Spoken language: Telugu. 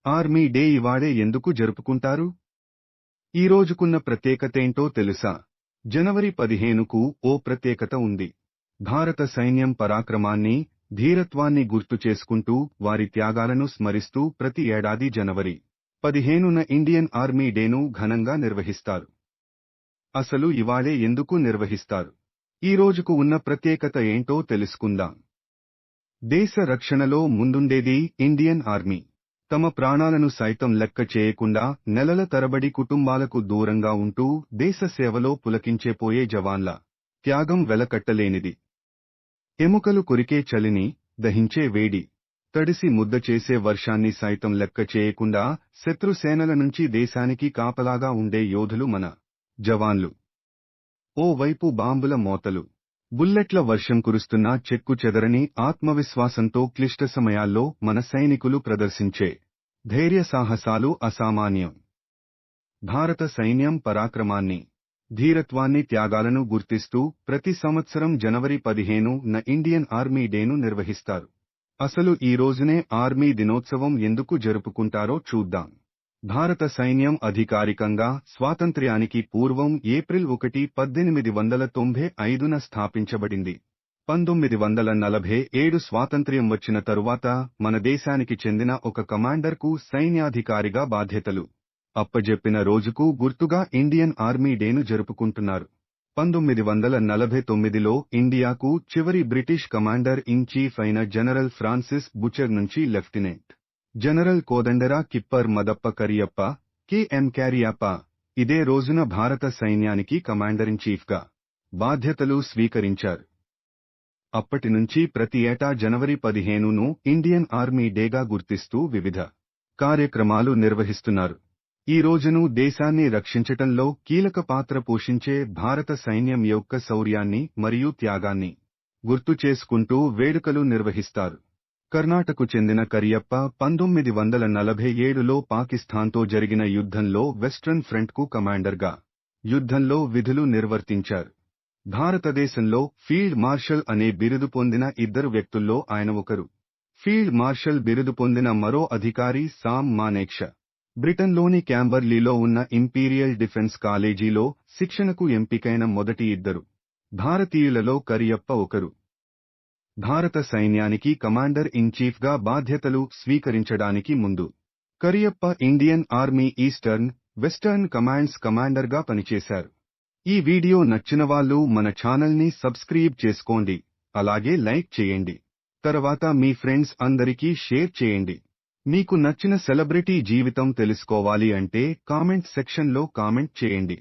ఆర్మీ డే ఇవాళే ఎందుకు జరుపుకుంటారు? ఈ రోజుకున్న ప్రత్యేకతేంటో తెలుసా? జనవరి 15కు ఓ ప్రత్యేకత ఉంది. భారత సైన్యం పరాక్రమాన్ని, ధీరత్వాన్ని గుర్తు చేసుకుంటూ, వారి త్యాగాలను స్మరిస్తూ ప్రతి ఏడాది జనవరి 15న ఇండియన్ ఆర్మీ డేను ఘనంగా నిర్వహిస్తారు. అసలు ఇవాళే ఎందుకు నిర్వహిస్తారు? ఈ రోజుకు ఉన్న ప్రత్యేకత ఏంటో తెలుసుకుందాం. దేశ రక్షణలో ముందుండేది ఇండియన్ ఆర్మీ. తమ ప్రాణాలను సైతం లెక్క చేయకుండా నెలల తరబడి కుటుంబాలకు దూరంగా ఉంటూ దేశ సేవలో పులకించేపోయే జవాన్ల త్యాగం వెలకట్టలేనిది. ఎముకలు కొరికే చలిని, దహించే వేడి, తడిసి ముద్ద చేసే వర్షాన్ని సైతం లెక్క చేయకుండా శత్రుసేనల నుంచి దేశానికి కాపలాగా ఉండే యోధులు మన జవాన్లు. ఓ వైపు బాంబుల మోతలు, బుల్లెట్ల వర్షం కురుస్తున్నా చెక్కు చెదరని ఆత్మవిశ్వాసంతో క్లిష్ట సమయాల్లో మన సైనికులు ప్రదర్శించే ధైర్య సాహసాలు అసామాన్యం. భారత సైన్యం పరాక్రమాన్ని, ధీరత్వాన్ని, త్యాగాలను గుర్తిస్తూ ప్రతి సంవత్సరం జనవరి 15న ఇండియన్ ఆర్మీ డేను నిర్వహిస్తారు. అసలు ఈ రోజునే ఆర్మీ దినోత్సవం ఎందుకు జరుపుకుంటారో చూద్దాం. భారత సైన్యం అధికారికంగా స్వాతంత్ర్యానికి పూర్వం ఏప్రిల్ 1, 1895న స్థాపించబడింది. 1947 స్వాతంత్ర్యం వచ్చిన తరువాత మన దేశానికి చెందిన ఒక కమాండర్కు సైన్యాధికారిగా బాధ్యతలు అప్పజెప్పిన రోజుకు గుర్తుగా ఇండియన్ ఆర్మీ డేను జరుపుకుంటున్నారు. 1949లో ఇండియాకు చివరి బ్రిటిష్ కమాండర్ ఇన్ చీఫ్ అయిన జనరల్ ఫ్రాన్సిస్ బుచర్ నుంచి లెఫ్టినెంట్ జనరల్ కోదండరా కిప్పర్ మదప్ప కరియప్ప, కెఎం క్యారియప్ప ఇదే రోజున భారత సైన్యానికి కమాండర్ ఇన్ చీఫ్గా బాధ్యతలు స్వీకరించారు. అప్పటినుంచి ప్రతి ఏటా జనవరి 15ను ఇండియన్ ఆర్మీ డేగా గుర్తిస్తూ వివిధ కార్యక్రమాలు నిర్వహిస్తున్నారు. ఈ రోజును దేశాన్ని రక్షించటంలో కీలక పాత్ర పోషించే భారత సైన్యం యొక్క శౌర్యాన్ని మరియు త్యాగాన్ని గుర్తు చేసుకుంటూ వేడుకలు నిర్వహిస్తారు. కర్ణాటకకు చెందిన కరియప్ప 1947లో పాకిస్తాన్తో జరిగిన యుద్ధంలో వెస్ట్రన్ ఫ్రంట్కు కమాండర్గా యుద్ధంలో విధులు నిర్వర్తించారు. భారతదేశంలో ఫీల్డ్ మార్షల్ అనే బిరుదు పొందిన ఇద్దరు వ్యక్తుల్లో ఆయన ఒకరు. ఫీల్డ్ మార్షల్ బిరుదు పొందిన మరో అధికారి సామ్ మానేక్ష బ్రిటన్లోని క్యాంబర్లీలో ఉన్న ఇంపీరియల్ డిఫెన్స్ కాలేజీలో శిక్షణకు ఎంపికైన మొదటి ఇద్దరు భారతీయులలో కరియప్ప ఒకరు. భారత సైన్యానికి కమాండర్ ఇన్ చీఫ్గా బాధ్యతలు స్వీకరించడానికి ముందు Cariappa Indian army eastern, western commands కమాండర్గా పనిచేశారు. ఈ వీడియో నచ్చినవాళ్లు మన ఛానల్ని సబ్స్క్రైబ్ చేసుకోండి, అలాగే లైక్ చేయండి. తర్వాత మీ ఫ్రెండ్స్ అందరికీ షేర్ చేయండి. మీకు నచ్చిన సెలబ్రిటీ జీవితం తెలుసుకోవాలి అంటే కామెంట్ సెక్షన్లో కామెంట్ చేయండి.